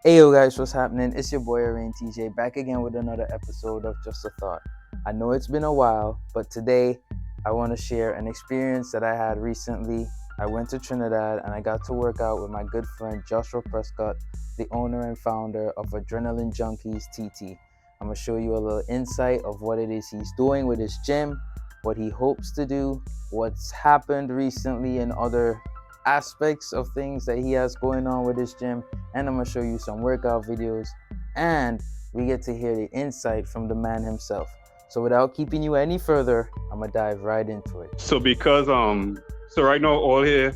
Hey yo guys, what's happening? It's your boy Araine TJ back again with another episode of Just a Thought. I know it's been a while, but today I want to share an experience that I had recently. I went to Trinidad and I got to work out with my good friend Joshua Prescott, the owner and founder of Adrenaline Junkies TT. I'm going to show you a little insight of what it is he's doing with his gym, what he hopes to do, what's happened recently, and other aspects of things that he has going on with his gym, and I'm gonna show you some workout videos, and we get to hear the insight from the man himself. So without keeping you any further, I'm gonna dive right into it. So because so right now all here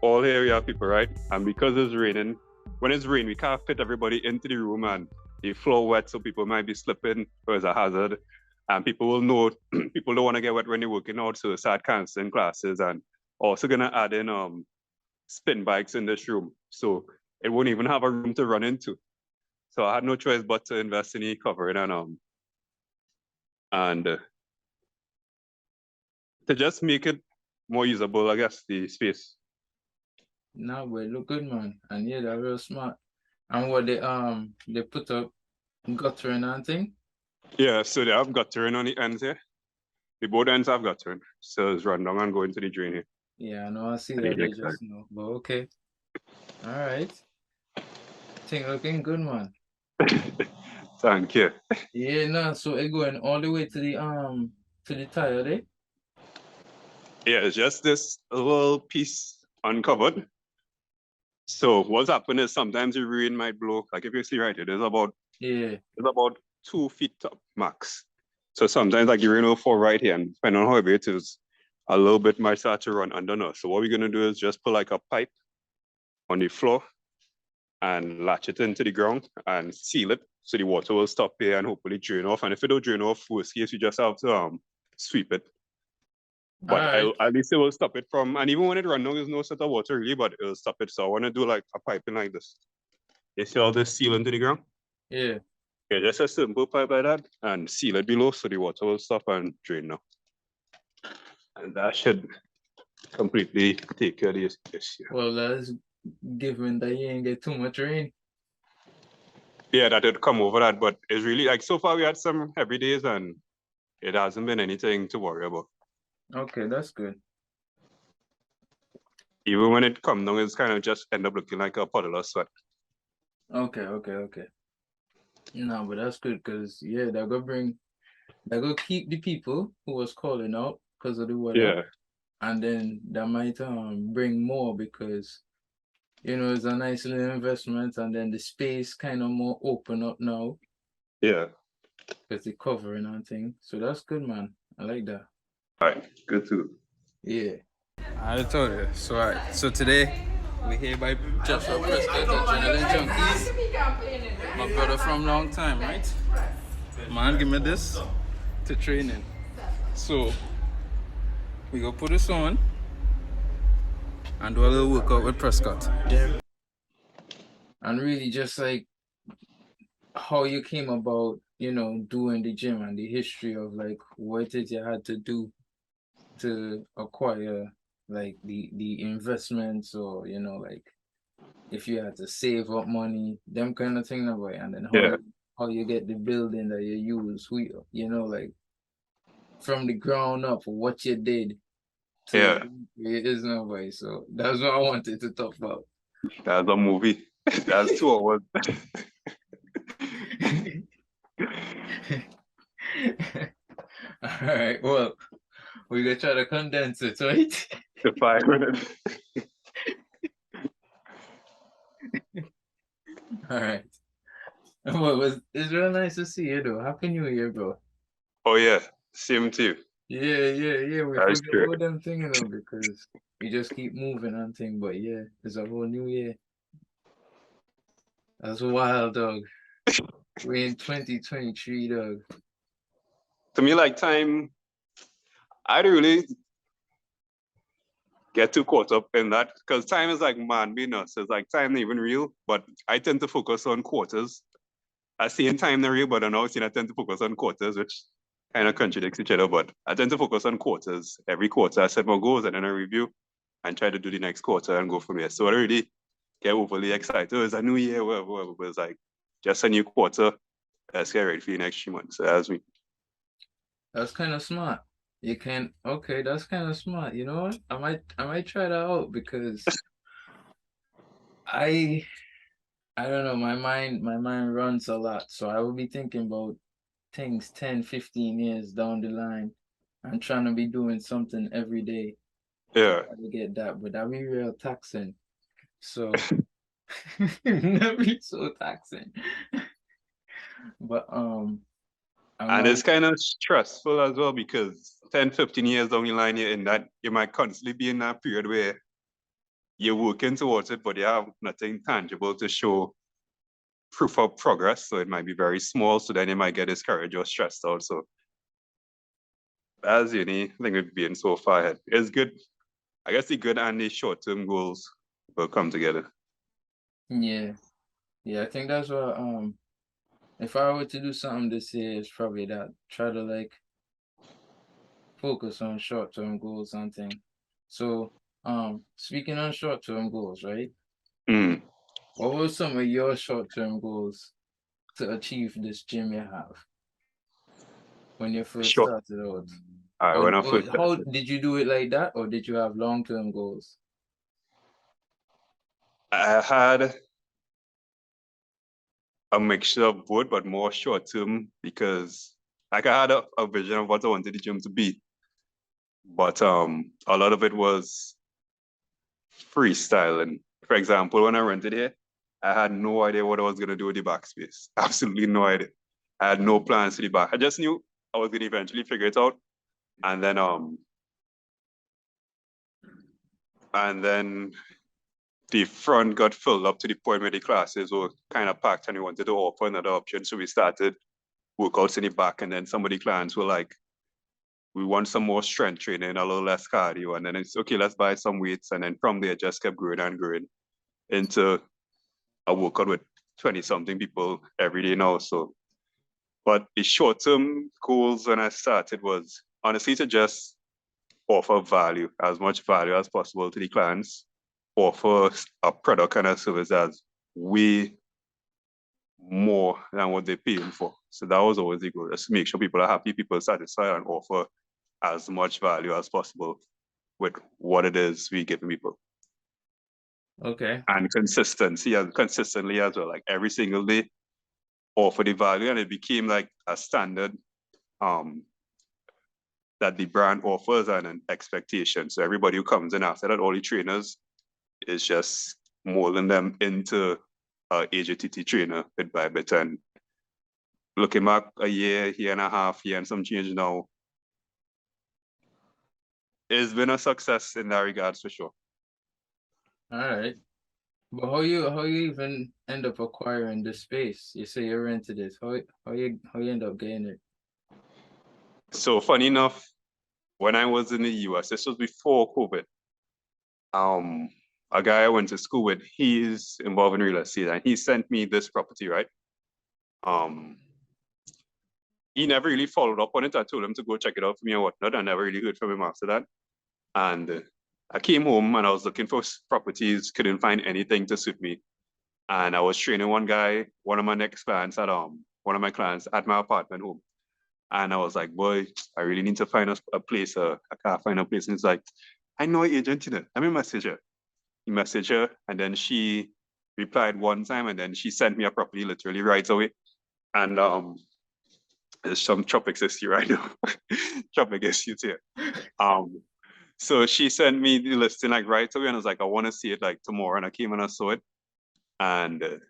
we have people, right? And because it's raining, when it's rain, we can't fit everybody into the room and the floor wet, so people might be slipping or it's a hazard. And people will know people don't want to get wet when they're working out, so start canceling classes and also gonna add in spin bikes in this room. So it won't even have a room to run into. So I had no choice but to invest in e-covering and to just make it more usable, I guess, the space. Nah, boy, look good, man. And yeah, they're real smart. And what they put up guttering and thing. Yeah, so they have guttering on the ends here. The both ends have guttering. So it's run down and go into the drain here. Yeah, I know. I see that. They just know. But okay. All right. Thing looking good, man. Thank you. Yeah, no. So it going all the way to the tire, eh? Yeah, it's just this little piece uncovered. So what's happening is sometimes the rain might blow. Like if you see right here, it's about 2 feet up max. So sometimes like the rain will fall right here, and depending on how heavy it is, a little bit might start to run underneath. So what we're gonna do is just put like a pipe on the floor and latch it into the ground and seal it so the water will stop here and hopefully drain off. And if it don't drain off, worst case, you just have to sweep it. But at least it will stop it from, and even when it runs, there's no set of water really, but it'll stop it. So I want to do like a piping like this. You see all this seal into the ground? Yeah. Yeah, just a simple pipe like that and seal it below so the water will stop and drain now. And that should completely take care of this issue. Well, that's given that you ain't get too much rain. Yeah, that would come over that, but it's really like so far we had some heavy days and it hasn't been anything to worry about. Okay, that's good. Even when it comes down, it's kind of just end up looking like a puddle of sweat. Okay. No, but that's good because yeah, that go keep the people who was calling out because of the weather. Yeah. And then that might bring more because it's a nice little investment, and then the space kind of more open up now. Yeah. Because the covering and thing. So that's good, man. I like that. All right, good too. Yeah. I told you. So today we here by Joshua Prescott, Adrenaline Junkies. My brother from long time, right? Man, give me this to training. So we go put this on and do a little workout with Prescott. And really just like how you came about, doing the gym and the history of like what it you had to do to acquire like the investments, or like if you had to save up money, them kind of thing that way, and then how you get the building that you use, who like from the ground up what you did to it is no way. So that's what I wanted to talk about. That's a movie. That's 2 hours. All right, well, we're gonna try to condense it, right? To 5 minutes. All right. Well, it's real nice to see you though. Happy New Year, bro. Oh yeah, same to you. Yeah. We That's forget true. about them thing, because we just keep moving and thing. But yeah, it's a whole new year. That's wild, dog. We're in 2023, dog. To me, like time, I don't really get too caught up in that because time is like man being us. It's like time not even real, but I tend to focus on quarters. I see in time not real, but I know I tend to focus on quarters, which kind of contradicts each other. But I tend to focus on quarters. Every quarter I set my goals and then I review and try to do the next quarter and go from there. So I really get overly excited. It's a new year, whatever. But it's like just a new quarter. Let's get ready for the next 3 months. So that's me. That's kind of smart. You can okay, that's kind of smart. You know what? I might try that out because I I don't know, my mind runs a lot. So I will be thinking about things 10, 15 years down the line. I'm trying to be doing something every day to Yeah. try to get that, but that be real taxing. So that be so taxing. But I And might it's kind of stressful as well because 10, 15 years down the line, you're in that, you might constantly be in that period where you're working towards it, but you have nothing tangible to show proof of progress. So it might be very small. So then you might get discouraged or stressed out. So as uni, I think we've been so far ahead. It's good. I guess the good and the short-term goals will come together. yeah. Yeah, I think that's what if I were to do something this year, it's probably that. Try to like focus on short-term goals and thing. So, speaking on short-term goals, right? Mm. What were some of your short-term goals to achieve this gym you have when you first Sure. started out? All right, Or, when I or first how started, did you do it like that, or did you have long-term goals? I had a mixture of both, but more short-term because like I had a vision of what I wanted the gym to be. But a lot of it was freestyling. For example, when I rented here, I had no idea what I was gonna do with the backspace. Absolutely no idea. I had no plans to the back. I just knew I was gonna eventually figure it out. And then and then the front got filled up to the point where the classes were kind of packed and we wanted to offer another option. So we started workouts in the back, and then some of the clients were like, we want some more strength training, a little less cardio. And then it's okay, let's buy some weights. And then from there, just kept growing and growing into a workout with 20 something people every day now. So, but the short term goals when I started was honestly to just offer value, as much value as possible to the clients, offer a product and a service that's way more than what they're paying for. So that was always the goal, just to make sure people are happy, people are satisfied, and offer as much value as possible with what it is we giving people. Okay. And consistency, as consistently as well, like every single day, offer the value, and it became like a standard um, that the brand offers and an expectation. So everybody who comes in after that, all the trainers, is just molding them into a AJTT trainer bit by bit. And looking back a year and a half, year and some change now, it's been a success in that regards for sure. All right. But how you even end up acquiring the space? You say you rented it. How you end up getting it? So funny enough, when I was in the US, this was before COVID. Um, a guy I went to school with, he's involved in real estate, and he sent me this property, right? Um, he never really followed up on it. I told him to go check it out for me and whatnot. I never really heard from him after that. And I came home and I was looking for properties, couldn't find anything to suit me. And I was training one guy, one of my next clients at one of my clients at my apartment home. And I was like, boy, I really need to find a place. I can't find a place. And he's like, I know an agent, you know. Let me message her. He messaged her, and then she replied one time, and then she sent me a property literally right away. And there's some tropics issue right now. Tropic issues here. Um, so she sent me the listing like right away, and I was like, I want to see it like tomorrow. And I came and I saw it, and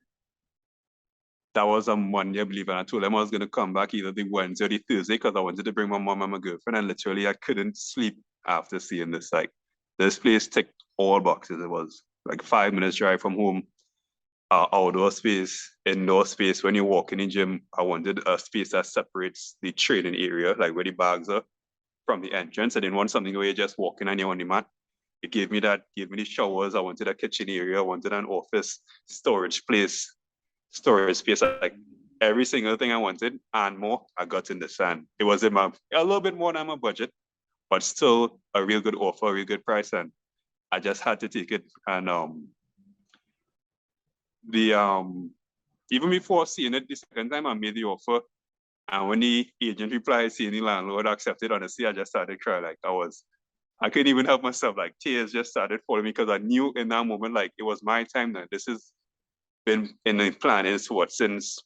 that was on Monday, I believe. And I told them I was gonna come back either the Wednesday or the Thursday because I wanted to bring my mom and my girlfriend. And literally, I couldn't sleep after seeing this. Like, this place ticked all boxes. It was like 5 minutes drive from home. Outdoor space, indoor space. When you walk in the gym, I wanted a space that separates the training area, like where the bags are, from the entrance. I didn't want something where you're just walking and you're on the mat. It gave me that, gave me the showers. I wanted a kitchen area. I wanted an office, storage place, storage space. Like every single thing I wanted and more, I got in this. And it was in my, a little bit more than my budget, but still a real good offer, a real good price. And I just had to take it. And even before seeing it the second time, I made the offer. And when the agent replied saying the landlord accepted, honestly, I just started crying. Like I couldn't even help myself. Like tears just started falling because I knew in that moment, like it was my time now. This has been in the planning since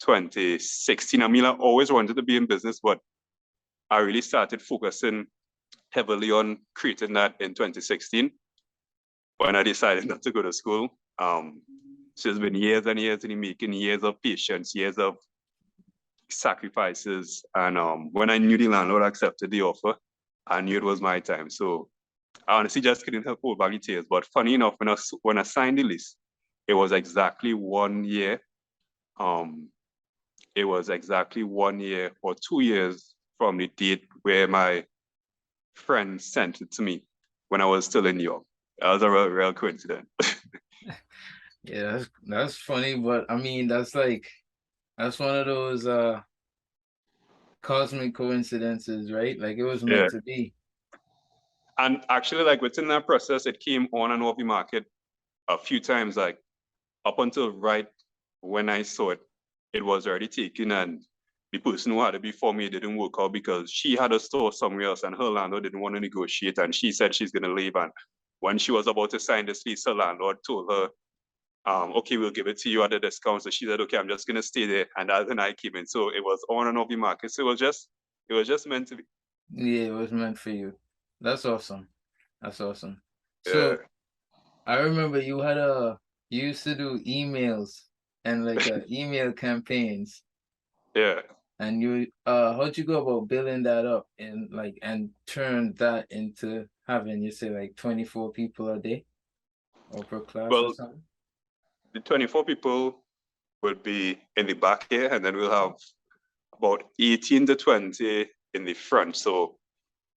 2016. I mean, I always wanted to be in business, but I really started focusing heavily on creating that in 2016 when I decided not to go to school. So it's been years and years in the making, years of patience, years of sacrifices. And when I knew the landlord accepted the offer, I knew it was my time. So I honestly just couldn't help hold back the tears. But funny enough, when I signed the lease, it was exactly 1 year. It was exactly 1 year or 2 years from the date where my friend sent it to me when I was still in New York. That was a real coincidence. Yeah, that's funny, but I mean that's one of those cosmic coincidences, right? Like it was meant to be. And actually, like within that process, it came on and off the market a few times, like up until right when I saw it, it was already taken, and the person who had it before me didn't work out because she had a store somewhere else and her landlord didn't want to negotiate, and she said she's going to leave. And when she was about to sign this lease, her landlord told her, okay, we'll give it to you at a discount. So she said, okay, I'm just going to stay there. And that's when I came in. So it was on and off the market. So it was just meant to be. Yeah, it was meant for you. That's awesome. That's awesome. So I remember you used to do emails and like email campaigns. Yeah. And how'd you go about building that up and turn that into having, you say, like 24 people a day or per class or something? The 24 people would be in the back here, and then we'll have about 18 to 20 in the front. So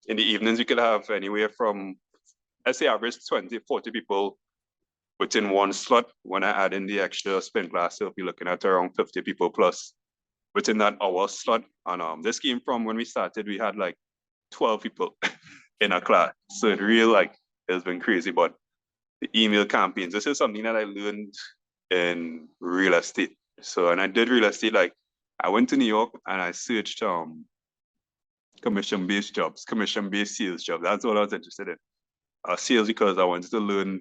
in the evenings, you could have anywhere from, let's say, average 20, 40 people within one slot. When I add in the extra spin class, you'll be looking at around 50 people plus within that hour slot. And this came from when we started, we had like 12 people in a class. So it really it's been crazy. But the email campaigns, this is something that I learned in real estate. So, and I did real estate, like I went to New York and I searched commission-based jobs, commission-based sales jobs. That's what I was interested in. Sales because I wanted to learn,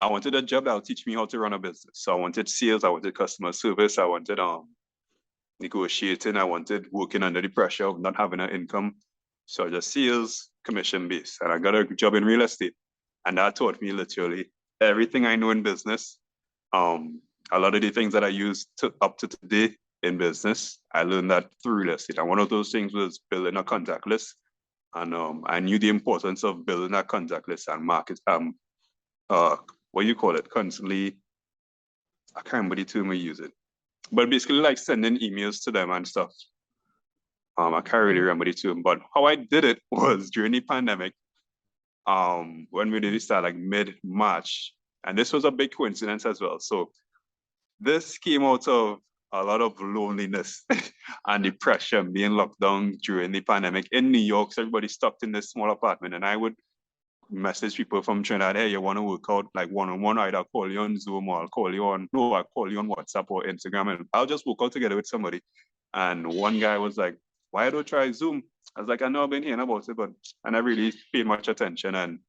I wanted a job that would teach me how to run a business. So I wanted sales, I wanted customer service, I wanted negotiating, I wanted working under the pressure of not having an income. So just sales, commission-based. And I got a job in real estate. And that taught me literally everything I know in business. A lot of the things that I use up to today in business, I learned that through real estate. And one of those things was building a contact list. And I knew the importance of building that contact list and market, what you call it, constantly, I can't remember the term we use it, but basically like sending emails to them and stuff. I can't really remember the term, but how I did it was during the pandemic, when we did start like mid-March, and this was a big coincidence as well. So this came out of a lot of loneliness and depression, being locked down during the pandemic in New York. So everybody stuck in this small apartment, and I would message people from Trinidad, hey, you want to work out like one-on-one? I'll call you on Zoom or I'll call you on WhatsApp or Instagram, and I'll just work out together with somebody. And one guy was like, why don't try Zoom? I was like, I know I've been hearing about it, but I never really paid much attention. And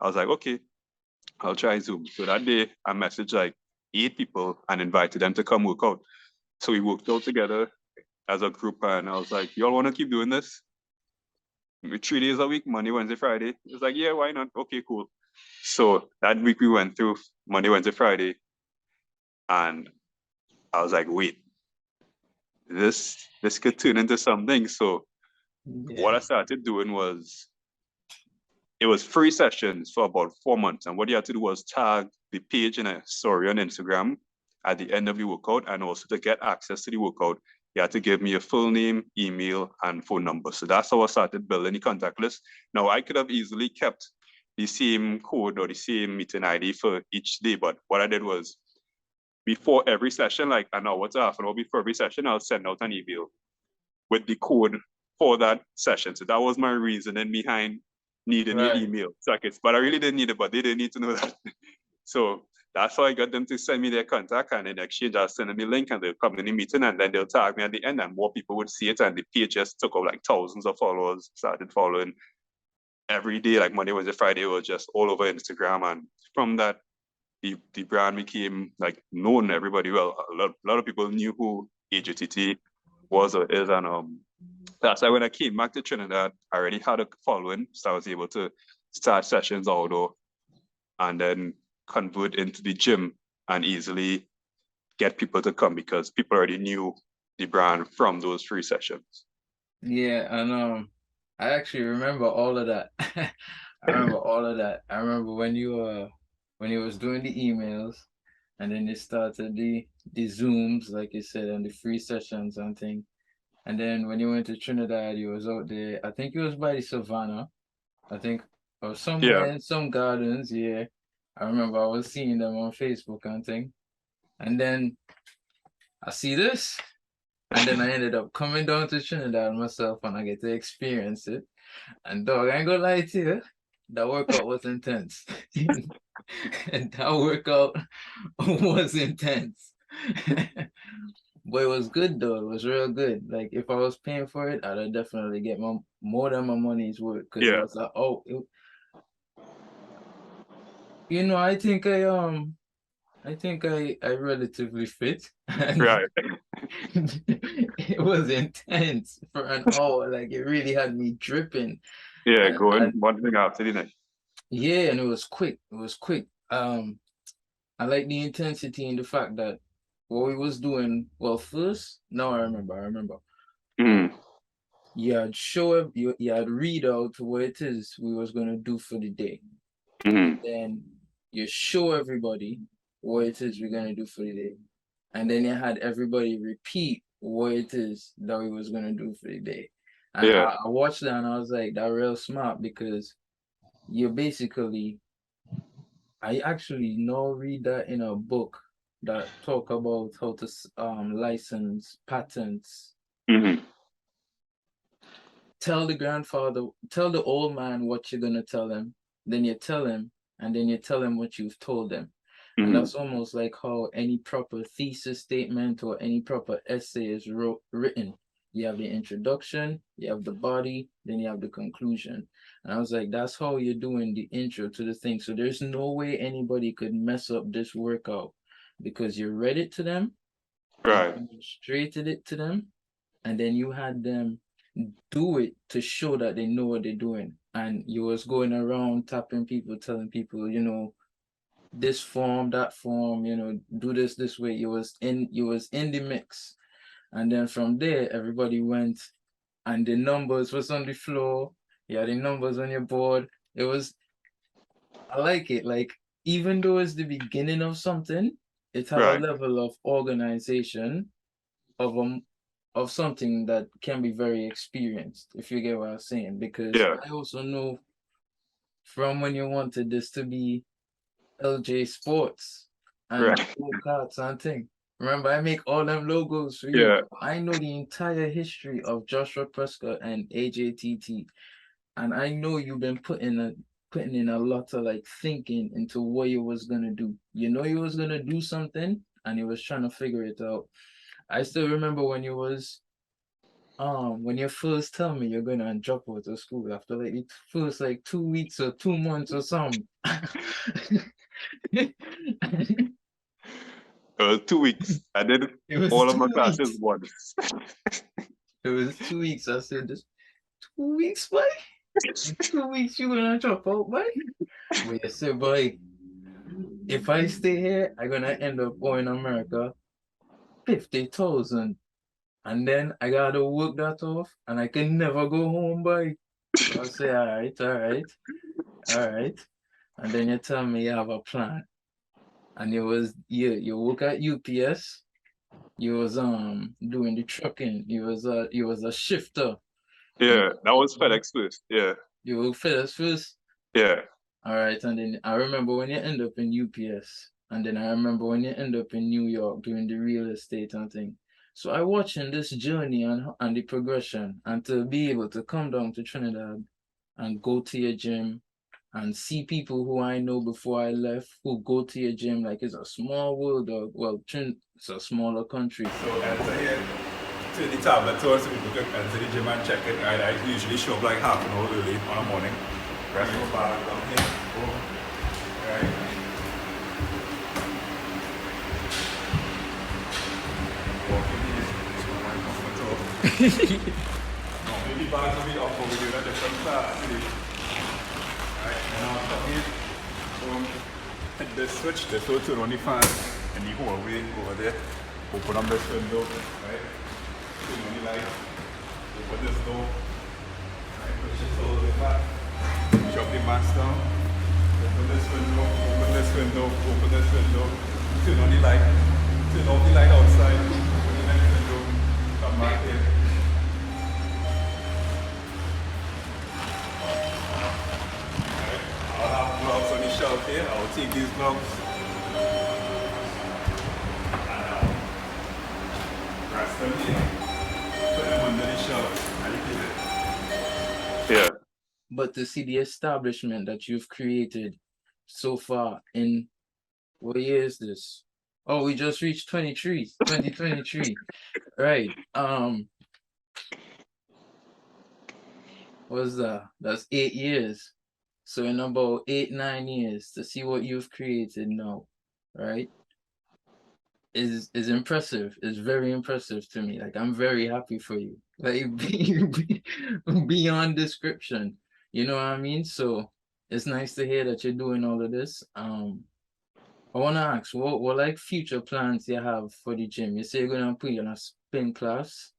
I was like, okay, I'll try Zoom. So that day I messaged like 8 people and invited them to come work out. So we worked out together as a group, and I was like, y'all want to keep doing this? 3 days a week, Monday, Wednesday, Friday. It was like, yeah, why not? Okay, cool. So that week we went through Monday, Wednesday, Friday, and I was like, wait, this could turn into something. So what I started doing was, it was free sessions for about 4 months. And what you had to do was tag the page in a story on Instagram at the end of the workout. And also to get access to the workout, you had to give me a full name, email, and phone number. So that's how I started building the contact list. Now I could have easily kept the same code or the same meeting ID for each day. But what I did was, before every session, like an hour to half an hour before every session, I'll send out an email with the code for that session. So that was my reasoning behind needing the email. So but I really didn't need it, but they didn't need to know that. So that's how I got them to send me their contact, and in exchange I'll send them the link and they'll come in the meeting and then they'll tag me at the end and more people would see it, and the page just took up like thousands of followers, started following every day, like Monday, Wednesday, Friday, was just all over Instagram. And from that, the brand became like known. Everybody, well, a lot of people knew who AJTT was or is. And that's why when I came back to Trinidad, I already had a following, so I was able to start sessions outdoor and then convert into the gym and easily get people to come because people already knew the brand from those free sessions. Yeah, and I actually remember all of that. I remember all of that. I remember when you was doing the emails and then you started the Zooms, like you said, and the free sessions and thing. And then when you went to Trinidad, you was out there, I think it was by the Savannah, I think, or somewhere in some gardens, yeah. I remember I was seeing them on Facebook and thing. And then I see this. And then I ended up coming down to Trinidad myself and I get to experience it. And dog, I ain't gonna lie to you, that workout was intense. And that workout was intense. But it was good though, it was real good. Like if I was paying for it, I'd definitely get more than my money's worth. Cause it was like, I think I relatively fit. Right. It was intense for an hour. Like it really had me dripping. Yeah, going one thing after the next. Yeah, and it was quick. It was quick. I like the intensity and the fact that what we was doing. Well, first, now I remember. You had you had read out what it is we was gonna do for the day. Then you show everybody what it is we're gonna do for the day. And then you had everybody repeat what it is that we was gonna do for the day. And I watched that and I was like, that real smart because you basically, I actually now read that in a book that talk about how to license patents. Tell the old man what you're gonna tell him, then you tell him, and then you tell him what you've told them. And that's almost like how any proper thesis statement or any proper essay is written. You have the introduction, you have the body, then you have the conclusion. And I was like, that's how you're doing the intro to the thing. So there's no way anybody could mess up this workout because you read it to them, right? You demonstrated it to them, and then you had them do it to show that they know what they're doing. And you was going around tapping people, telling people, this form, that form, do this way. You was in the mix. And then from there, everybody went and the numbers was on the floor. You had the numbers on your board. I like it. Like, even though it's the beginning of something, it had a level of organization of something that can be very experienced, if you get what I'm saying. Because I also know from when you wanted this to be LJ Sports and go-karts and thing. Remember, I make all them logos for you. I know the entire history of Joshua Prescott and AJTT, and I know you've been putting in a lot of like thinking into what you was gonna do. You know you was gonna do something, and you was trying to figure it out. I still remember when you first tell me you're gonna drop out of school after like the first like 2 weeks or 2 months or something. 2 weeks. I did all of my classes once. It was 2 weeks. I said, this 2 weeks, boy? In 2 weeks, you gonna drop out, boy? But I said, boy, if I stay here, I'm gonna end up going to America 50,000. And then I gotta work that off, and I can never go home, boy. So I say, all right. And then you tell me you have a plan. And you work at UPS. You was doing the trucking. You was a shifter. Yeah, that was FedEx first. Yeah. You work FedEx first? Yeah. All right, and then I remember when you end up in UPS, and then I remember when you end up in New York doing the real estate and thing. So I watching this journey and the progression, and to be able to come down to Trinidad and go to your gym and see people who I know before I left who go to your gym. Like, it's a small world, or well, it's a smaller country. So enter here to the tablet so people can enter the gym and check it. Right, I usually show up like half an hour early on a morning. Press your bar down here. Boom. Right. Walking these is quite comfortable. No, maybe bars will be up over here at different class. Right, and I'll come here. Boom. Hit this switch, this will turn on the fan and the hallway over there. Open up this window, right? Turn on the light. Open this door. Right, push this all the way back. Drop the mask down. Open this window, open this window, open this window. Turn on the light. Turn off the light outside. Open the next window. Come back in. Right. I'll have gloves on the shelf here. I'll take these gloves. Rest them here. Put them under the shelf. And you keep it. Yeah. But to see the establishment that you've created so far in, what year is this? Oh, we just reached 2023. Right. What's that? That's 8 years. So in about 8-9 years, to see what you've created now, right, is impressive. It's very impressive to me. Like, I'm very happy for you. Like, beyond description. You know what I mean? So it's nice to hear that you're doing all of this. I wanna ask, what like future plans you have for the gym? You say you're gonna put you in a spin class.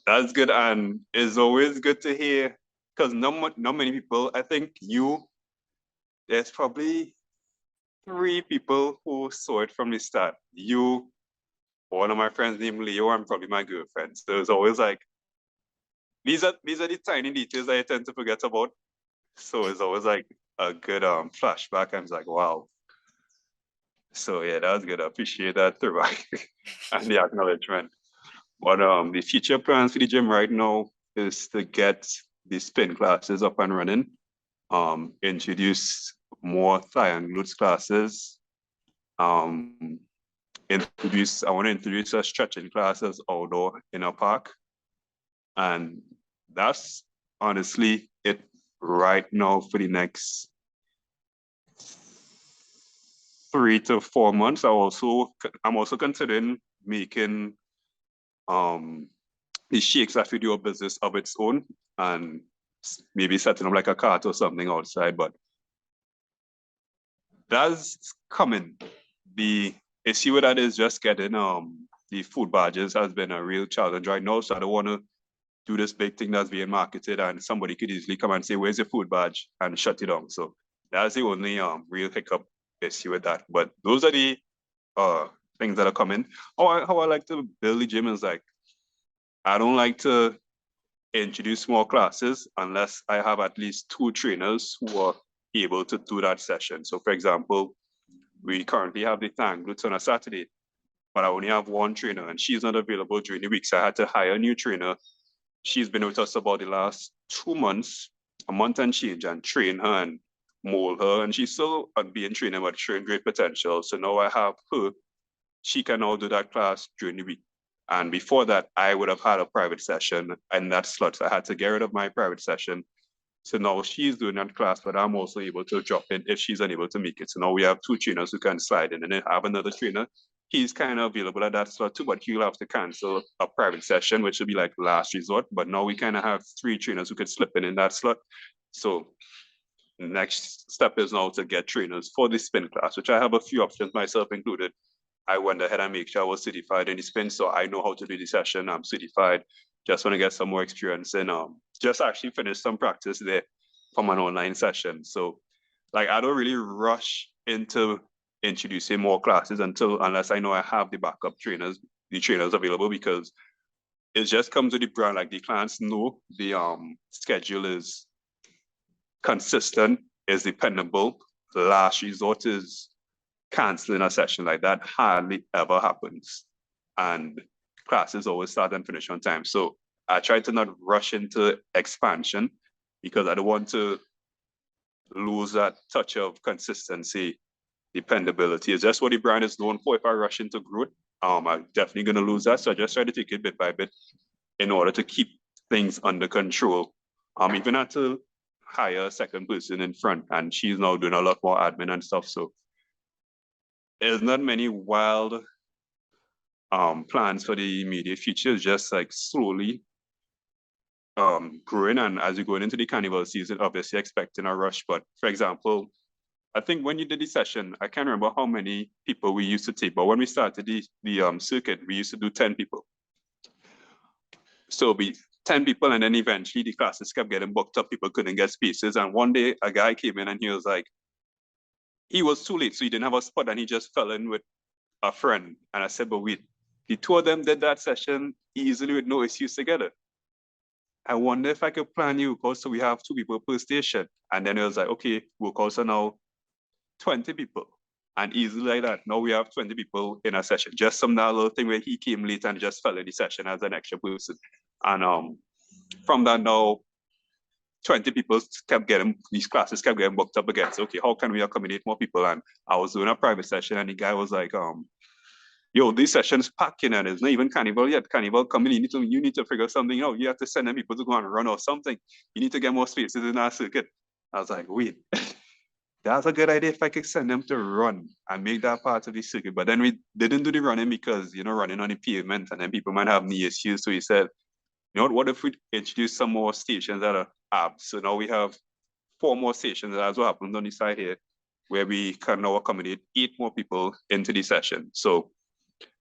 That's good, and it's always good to hear, because not many people, I think there's probably 3 people who saw it from the start. You, one of my friends named Leo, and probably my girlfriend. So it's always like, these are the tiny details I tend to forget about. So it's always like a good flashback. I'm like, wow. So yeah, that was good. I appreciate that throwback and the acknowledgement. But the future plans for the gym right now is to get the spin classes up and running, introduce more thigh and glutes classes, I want to introduce a stretching classes outdoor in a park. And that's honestly it right now for the next 3 to 4 months. I'm also considering making the shakes that video business of its own, and maybe setting up like a cart or something outside, but that's coming. The issue with that is just getting the food badges has been a real challenge right now, so I don't want to do this big thing that's being marketed and somebody could easily come and say, where's your food badge, and shut it down. So that's the only real hiccup issue with that. But those are the things that are coming. How I like to build the gym is like, I don't like to introduce more classes unless I have at least 2 trainers who are able to do that session. So for example, we currently have the thigh glutes on a Saturday, but I only have 1 trainer and she's not available during the week. So I had to hire a new trainer. She's been with us about the last 2 months, a month and change, and train her and mold her. And she's still being trained, but showing great potential. So now I have her. She can now do that class during the week. And before that, I would have had a private session and that slot. So I had to get rid of my private session. So now she's doing that class, but I'm also able to drop in if she's unable to make it. So now we have 2 trainers who can slide in, and then have another trainer. He's kind of available at that slot too, but he'll have to cancel a private session, which would be like last resort. But now we kind of have 3 trainers who could slip in that slot. So the next step is now to get trainers for the spin class, which I have a few options, myself included. I went ahead and make sure I was certified in the spin, so I know how to do the session. I'm certified. Just want to get some more experience and just actually finish some practice there from an online session. So like, I don't really rush into introducing more classes unless I know I have the backup trainers, the trainers available, because it just comes with the brand. Like, the clients know the schedule is consistent, is dependable. The last resort is canceling a session. Like, that hardly ever happens, and classes always start and finish on time. So I try to not rush into expansion because I don't want to lose that touch of consistency, dependability. It's just what the brand is known for. If I rush into growth, I'm definitely going to lose that. So I just try to take it bit by bit in order to keep things under control. Even had to hire a second person in front, and she's now doing a lot more admin and stuff. So there's not many wild plans for the immediate future. It's just like slowly growing. And as you're going into the carnival season, obviously expecting a rush. But for example, I think when you did the session, I can't remember how many people we used to take, but when we started the circuit, we used to do 10 people. So it'd be 10 people, and then eventually the classes kept getting booked up. People couldn't get spaces. And one day a guy came in and he was like, he was too late, so he didn't have a spot, and he just fell in with a friend. And I said, but wait, the two of them did that session easily with no issues together. I wonder if I could plan you, because so we have 2 people per station. And then it was like, okay, we'll also now 20 people. And easily like that, now we have 20 people in a session. Just some that little thing where he came late and just fell in the session as an extra person. And from that now, 20 people kept getting, these classes kept getting booked up again. So, okay, how can we accommodate more people? And I was doing a private session, and the guy was like, yo, these sessions packing, and it's not even carnival yet. Carnival coming, you need to figure something out. You have to send them people to go and run or something. You need to get more spaces in our circuit. I was like, wait, that's a good idea if I could send them to run and make that part of the circuit. But then we didn't do the running because, running on the pavement, and then people might have knee issues. So he said, what if we introduce some more stations that are apps? So now we have 4 more stations. That's what happens on the side here, where we can now accommodate 8 more people into the session. So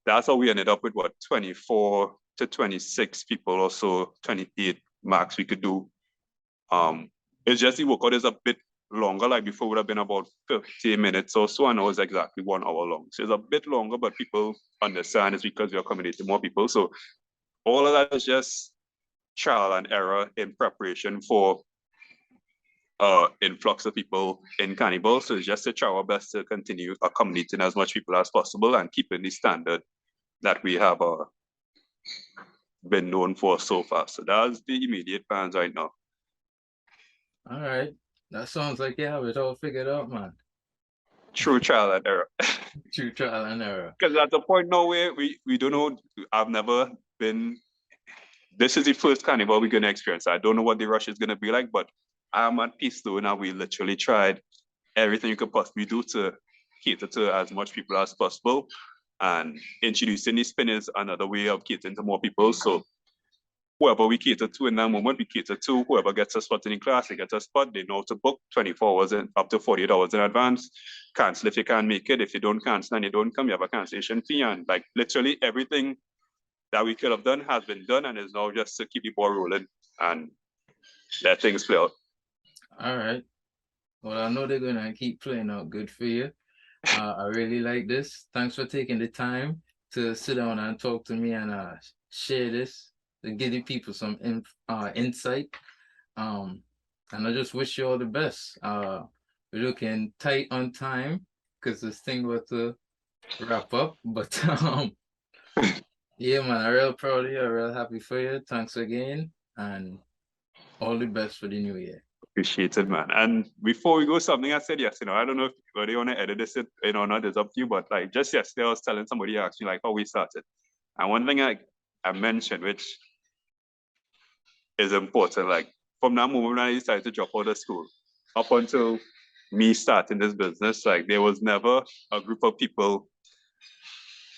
that's how we ended up with 24 to 26 people or so, 28 max we could do. It's just the workout is a bit longer. Like before would have been about 50 minutes or so, and now it's exactly 1 hour long. So it's a bit longer, but people understand it's because we're accommodating more people. So all of that is just trial and error in preparation for influx of people in Carnival. So it's just to try our best to continue accommodating as much people as possible and keeping the standard that we have been known for so far. So that's the immediate plans right now. All right. That sounds like you have it all figured out, man. True trial and error. True trial and error. Because at the point now where we don't know, I've never been, this is the first carnival we're going to experience. I don't know what the rush is going to be like, but I'm at peace though. Now we literally tried everything you could possibly do to cater to as much people as possible. And introducing the spin is another way of catering to more people. So whoever we cater to in that moment, we cater to. Whoever gets a spot in the class, they get a spot. They know to book 24 hours and up to 48 hours in advance. Cancel if you can't make it. If you don't cancel and you don't come, you have a cancellation fee. And like literally everything that we could have done has been done, and is now just to keep the ball rolling and let things play out. All right. Well, I know they're gonna keep playing out good for you. I really like this. Thanks for taking the time to sit down and talk to me and share this to give the people some insight. And I just wish you all the best. We're looking tight on time because this thing was to wrap up. But yeah, man, I'm real proud of you. I'm real happy for you. Thanks again, and all the best for the new year. Appreciate it, man. And before we go, something I said yesterday, I don't know if you want to edit this or not, it's up to you, but like just yesterday I was telling somebody, asked me like how we started. And one thing I mentioned, which is important, like from that moment when I decided to drop out of school, up until me starting this business, like there was never a group of people,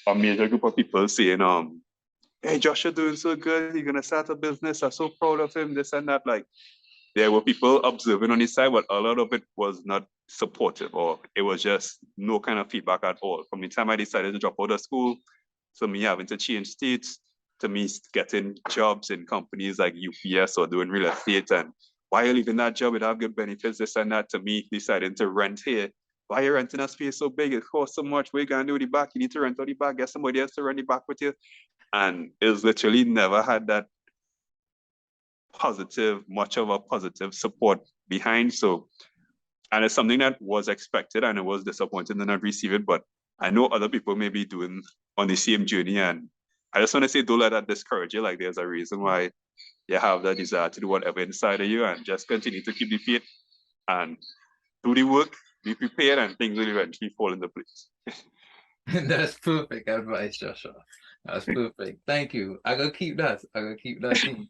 a major group of people saying, hey, Josh, you're doing so good, you're gonna start a business, I'm so proud of him, this and that. Like there were people observing on his side, but a lot of it was not supportive, or it was just no kind of feedback at all. From the time I decided to drop out of school, to me having to change states, to me getting jobs in companies like UPS or doing real estate, and why are you leaving that job? It have good benefits, this and that, to me deciding to rent here. Why are you renting a space so big? It costs so much. What are you gonna do with the back? You need to rent out the back, get somebody else to rent the back with you. And it's literally never had that much of a positive support behind. So, and it's something that was expected, and it was disappointing to not receive it, but I know other people may be doing on the same journey, and I just want to say, don't let that discourage you. Like there's a reason why you have the desire to do whatever inside of you, and just continue to keep the faith and do the work, be prepared, and things will eventually fall into place. That's perfect advice, Joshua. That's perfect. Thank you. I gotta keep that. I gotta keep that too.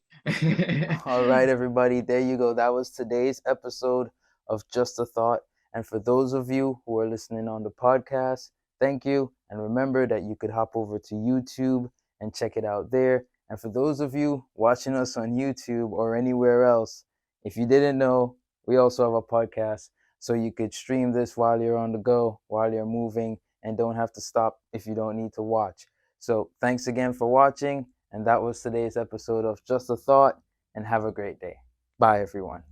All right, everybody. There you go. That was today's episode of Just a Thought. And for those of you who are listening on the podcast, thank you. And remember that you could hop over to YouTube and check it out there. And for those of you watching us on YouTube or anywhere else, if you didn't know, we also have a podcast. So you could stream this while you're on the go, while you're moving, and don't have to stop if you don't need to watch. So thanks again for watching. And that was today's episode of Just a Thought. And have a great day. Bye, everyone.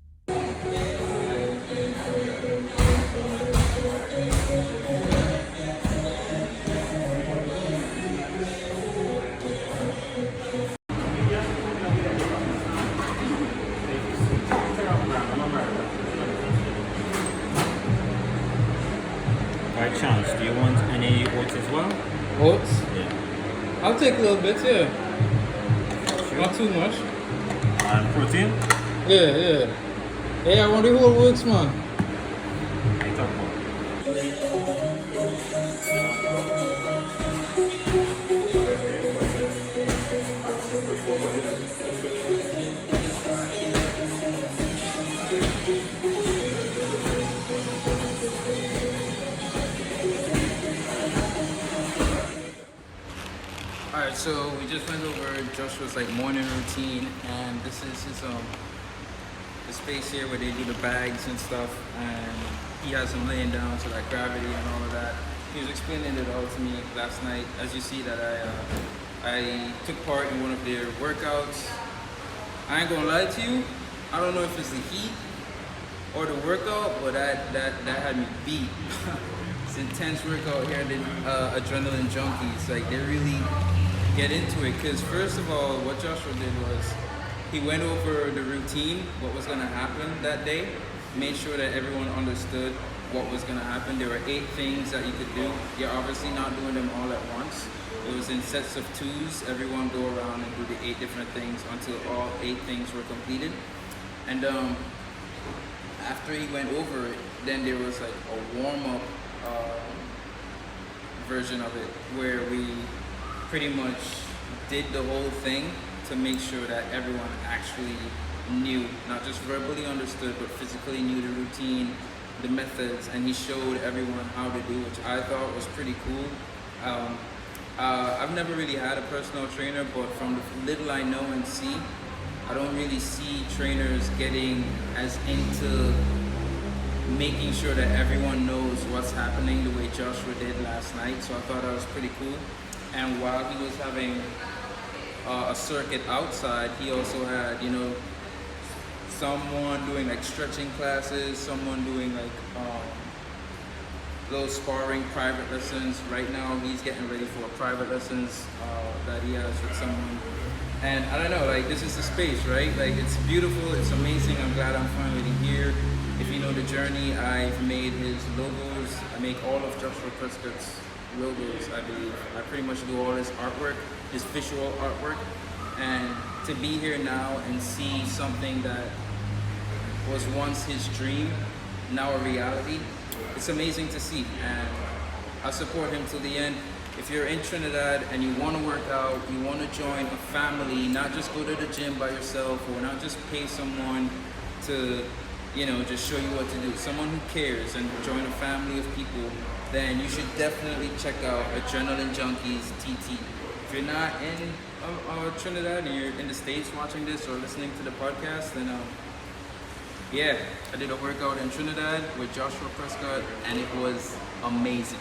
By chance, do you want any oats as well? Oats? Yeah. I'll take a little bit, yeah. Sure. Not too much. And protein? Yeah. Hey, I want the whole works, man. I talk about. Alright, so we just went over Joshua's like morning routine, and this is his the space here where they do the bags and stuff, and he has them laying down so that gravity and all of that. He was explaining it all to me last night. As you see that I took part in one of their workouts. I ain't gonna lie to you, I don't know if it's the heat or the workout, but that had me beat. It's an intense workout here at the Adrenaline Junkies. Like, they really get into it, because first of all, what Joshua did was he went over the routine, what was going to happen that day, made sure that everyone understood what was going to happen. There were 8 things that you could do. You're obviously not doing them all at once. It was in sets of 2s. Everyone go around and do the 8 different things until all 8 things were completed. And after he went over it, then there was like a warm-up version of it where we pretty much did the whole thing to make sure that everyone actually knew, not just verbally understood, but physically knew the routine, the methods, and he showed everyone how to do, which I thought was pretty cool. I've never really had a personal trainer, but from the little I know and see, I don't really see trainers getting as into making sure that everyone knows what's happening the way Joshua did last night. So I thought that was pretty cool. And while he was having a circuit outside, he also had, you know, someone doing like stretching classes, someone doing like little sparring private lessons. Right now he's getting ready for private lessons that he has with someone. And I don't know, like, this is the space, right? Like, it's beautiful, it's amazing. I'm glad I'm finally here. If you know the journey, I've made his logos. I make all of Joshua Prescott's logos, I believe. I pretty much do all his artwork, his visual artwork. And to be here now and see something that was once his dream, now a reality, it's amazing to see. And I support him till the end. If you're in Trinidad and you want to work out, you want to join a family, not just go to the gym by yourself, or not just pay someone to, you know, just show you what to do, someone who cares, and join a family of people, then you should definitely check out Adrenaline Junkies TT. If you're not in Trinidad and you're in the States watching this or listening to the podcast, then yeah, I did a workout in Trinidad with Joshua Prescott, and it was amazing.